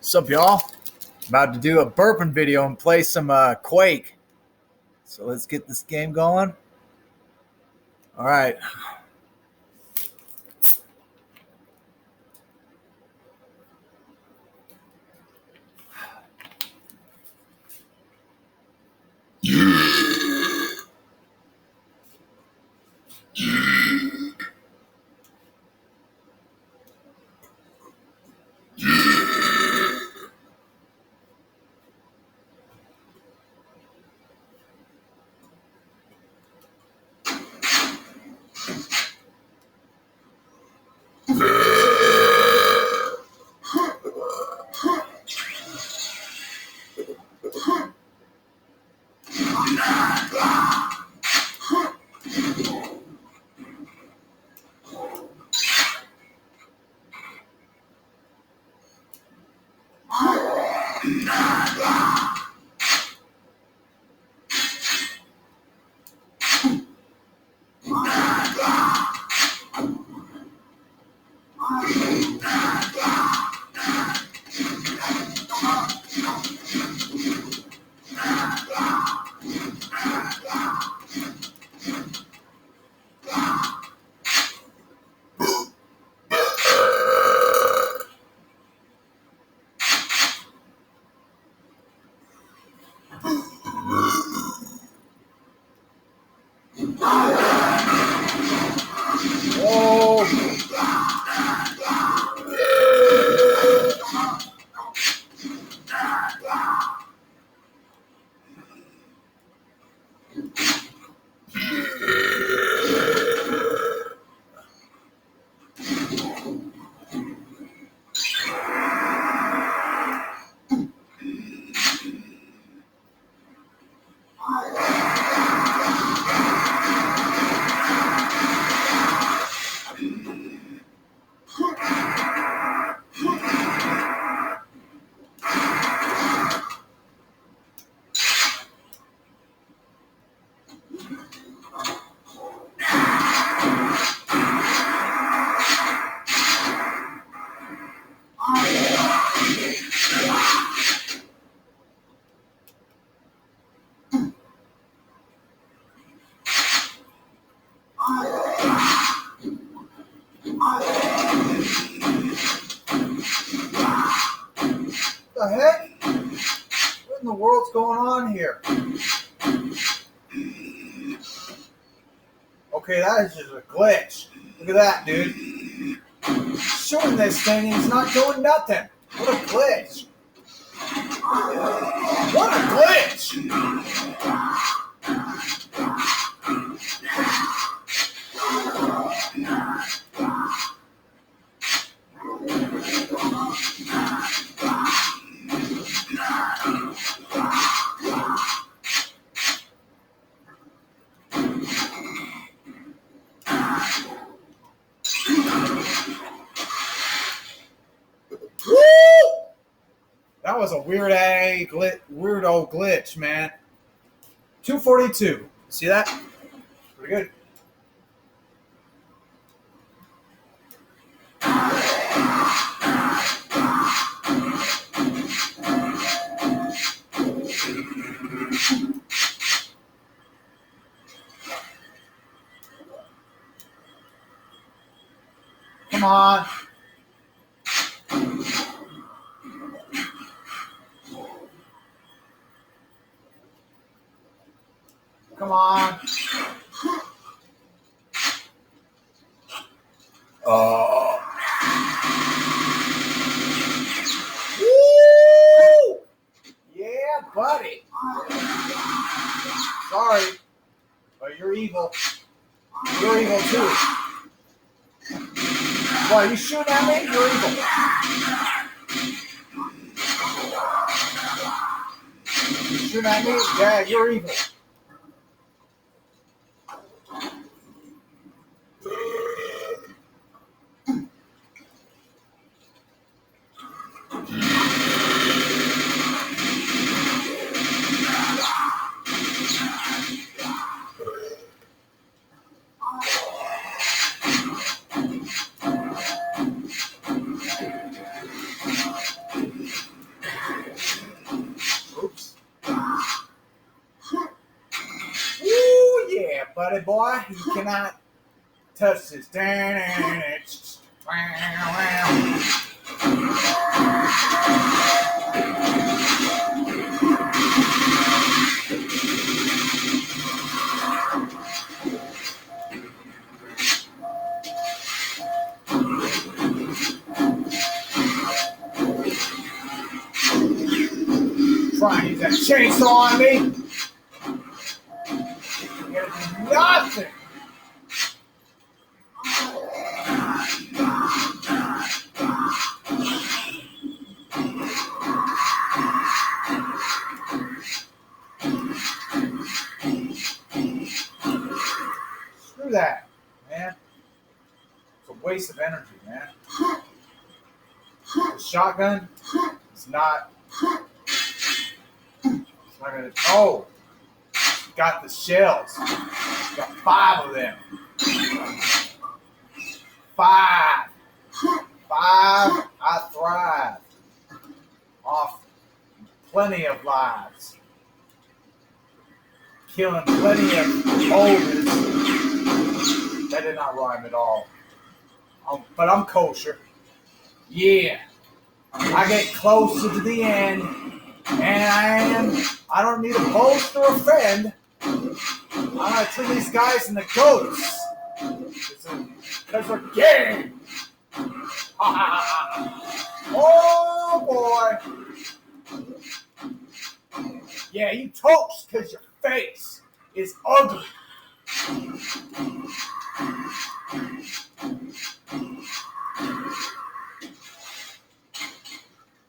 What's up, y'all? About to do a burping video and play some Quake. So let's get this game going. All right. What the heck? What in the world's going on here? Okay, that is just a glitch. Look at that, dude. Shooting this thing and he's not doing nothing. What a glitch. What a glitch. That was a weird old glitch, man. 242. See that? Pretty good. Come on. Come on. Woo! Yeah, buddy. Sorry, but you're evil. You're evil too. Why, you shooting at me? You're evil. You shooting at me? Yeah, you're evil. buddy boy. You cannot touch this. Try and use that chainsaw on me. You're gonna do nothing. Screw that, man. It's a waste of energy, man. The shotgun is not. It's not gonna. Oh, got the shells. Got 5 of them. 5. I thrive off plenty of lives, killing plenty of ogres. That did not rhyme at all. But I'm kosher. Yeah. I get closer to the end, and I don't need a boast or a friend. I'm gonna turn these guys into ghosts. Because they're gay. Oh boy. Yeah, you toast because your face is ugly.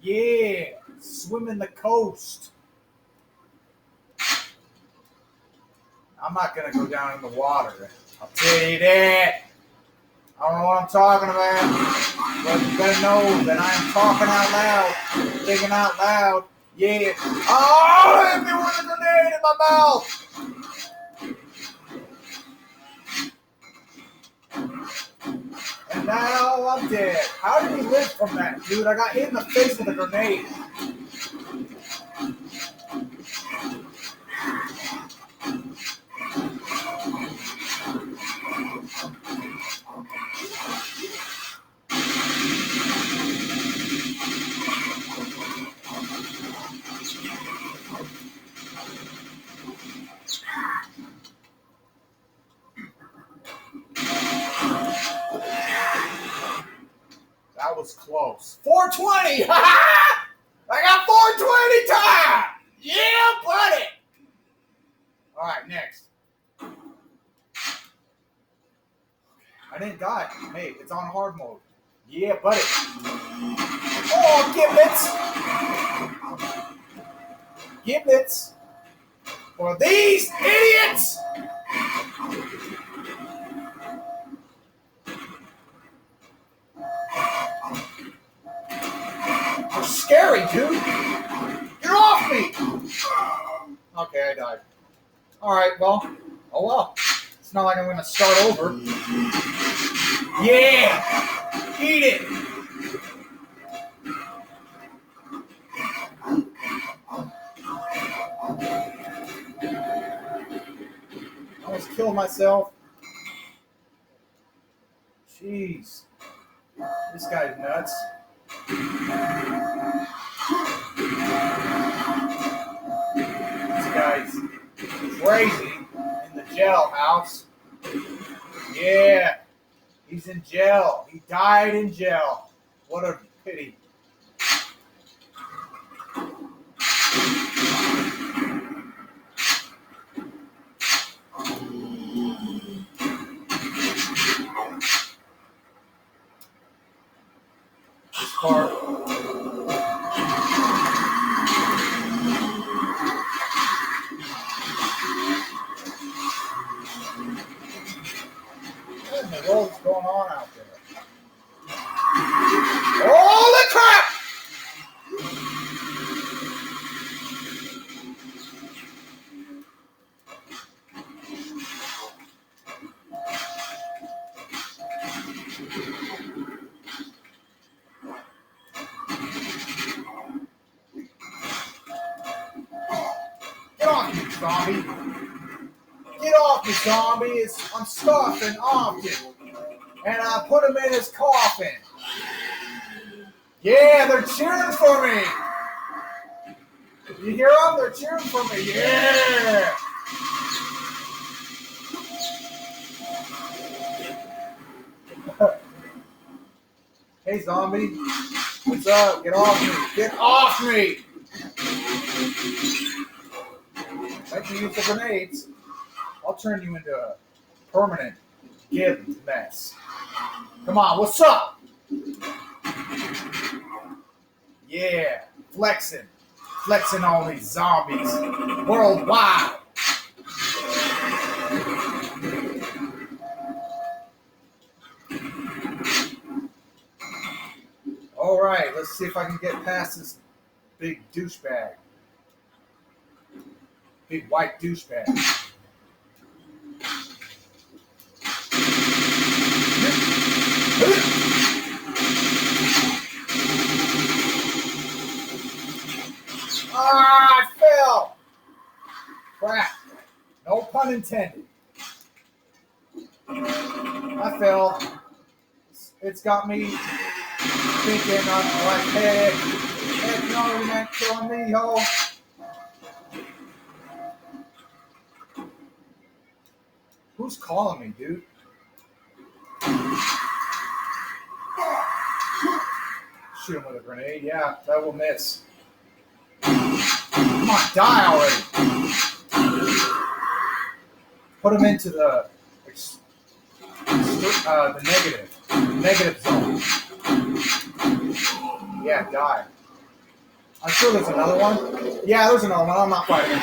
Yeah, swimming the coast. I'm not going to go down in the water. I'll tell you that. I don't know what I'm talking about. But you better know that I am talking out loud. Thinking out loud. Yeah. Oh, hit me with a grenade in my mouth. And now I'm dead. How did he live from that, dude? I got hit in the face with a grenade. That was close. 420! Ha ha! I got 420 time! Yeah, buddy! Alright, next. I didn't die. Hey, it's on hard mode. Yeah, buddy. Oh, giblets! Giblets! For these idiots! You're scary, dude! Get off me! Okay, I died. Alright, well. Oh well. It's not like I'm gonna start over. Yeah! Eat it! I almost killed myself. Jeez. This guy's nuts. This guy's crazy in the jailhouse. Yeah. He's in jail. He died in jail. What a pity. This part. What in the world is going on out there? Holy crap! Get off me, zombie! Get off me, zombie. I'm stuffing often. And I put him in his coffin. Yeah, they're cheering for me. You hear them? They're cheering for me. Yeah. Hey, zombie. What's up? Get off me. Get off me. Like you use the grenades. I'll turn you into a permanent Gib mess. Come on, what's up? Yeah, flexing. Flexing on these zombies worldwide. All right, let's see if I can get past this big douchebag. Big white douchebag. Ah, I fell. Crap. No pun intended. I fell. It's got me thinking, I'm like, heck no, you're not killing me, ho. Who's calling me, dude? Shoot him with a grenade. Yeah, that will miss. Come on, die already. Put him into the negative zone. Yeah, die. I'm sure there's another one. Yeah, there's another one. I'm not fighting him.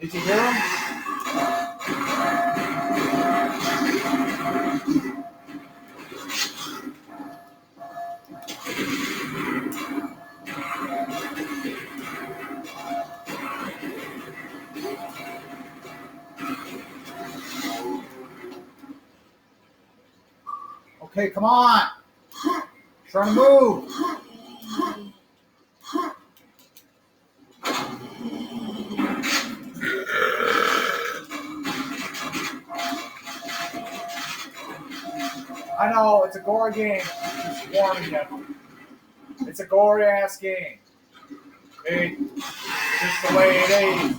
Did you hear him? Okay, come on. Trying to move. I know, it's a gore game. Just warning you. It's a gory ass game. It's just the way it is.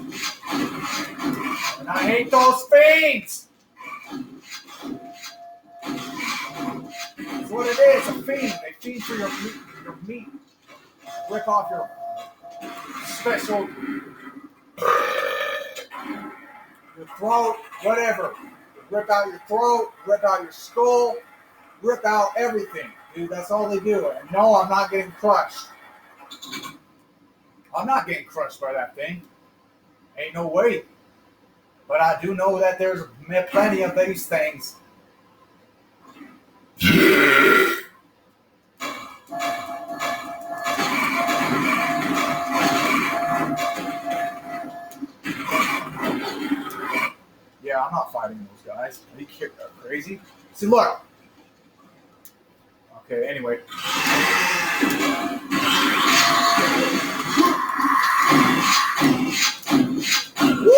And I hate those fiends! That's what it is, a fiend. They feed for your meat. Rip off your special, your throat, whatever. Rip out your throat, rip out your skull, rip out everything. Dude, that's all they do. And no, I'm not getting crushed. I'm not getting crushed by that thing. Ain't no way. But I do know that there's plenty of these things. Yeah, I'm not fighting those guys. Are you crazy? See, look. Okay, anyway. Woo!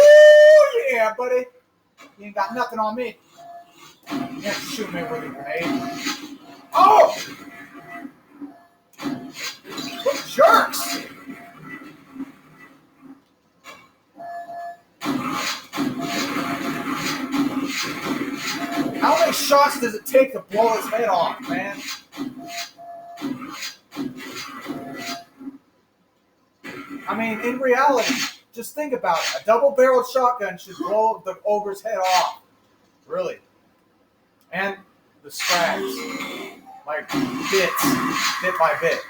Yeah, buddy. You ain't got nothing on me. You can't shoot me with a grenade. Oh! What jerks! How many shots does it take to blow his head off, man? I mean, in reality, just think about it. A double-barreled shotgun should blow the ogre's head off. Really. And the scrags. Like bits. Bit by bit.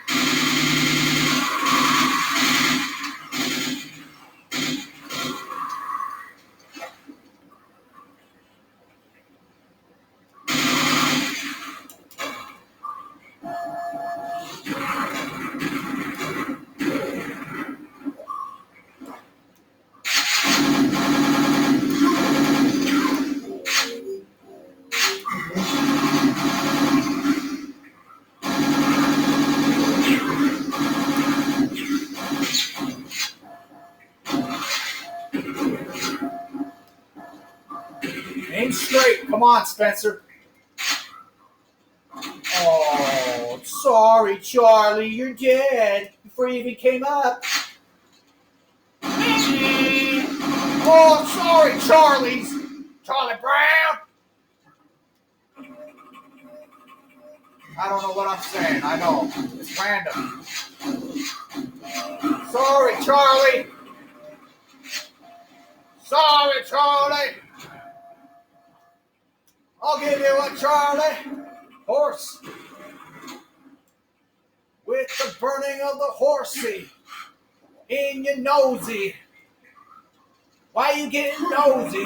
Wait, come on, Spencer. Oh, sorry, Charlie, you're dead before you even came up. Oh, sorry, Charlie Brown. I don't know what I'm saying. I know. It's random. Sorry, Charlie. Sorry, Charlie. I'll give you a Charlie horse. With the burning of the horsey in your nosy. Why you getting nosy?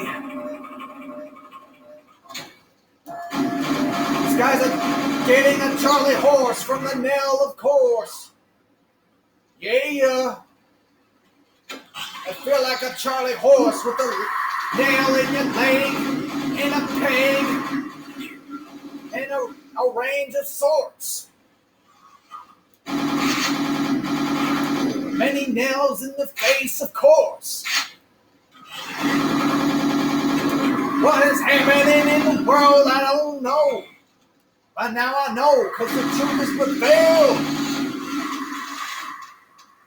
These guys are getting a Charlie horse from the nail, of course. Yeah. I feel like a Charlie horse with a nail in your leg and a peg and a range of sorts. Many nails in the face, of course. What is happening in the world, I don't know. But now I know, because the truth is revealed.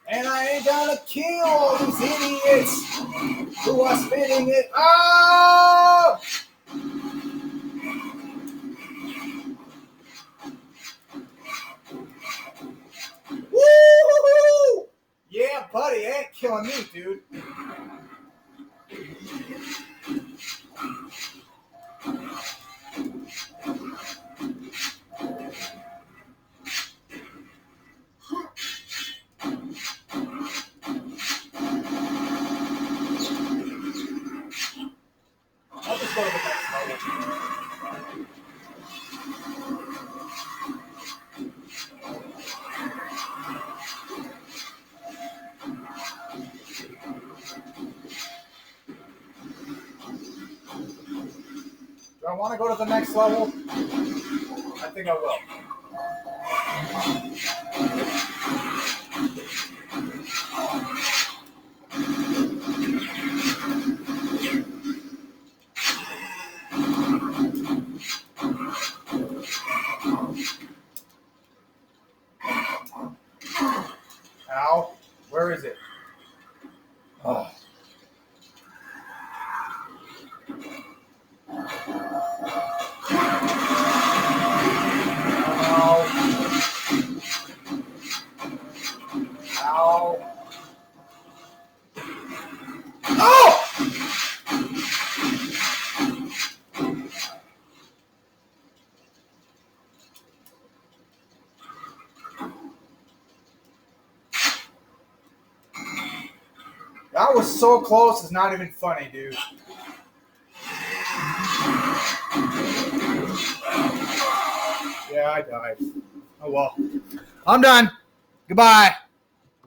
And I ain't gonna kill all these idiots who are spitting it. Oh! Woo! Yeah, buddy, ain't killing me, dude. I'll just go to the next level. Do I want to go to the next level? I think I will. Ow. Where is it? Oh. Ow. Oh! That was so close, it's not even funny, dude. Yeah, I died. Oh well. I'm done. Goodbye.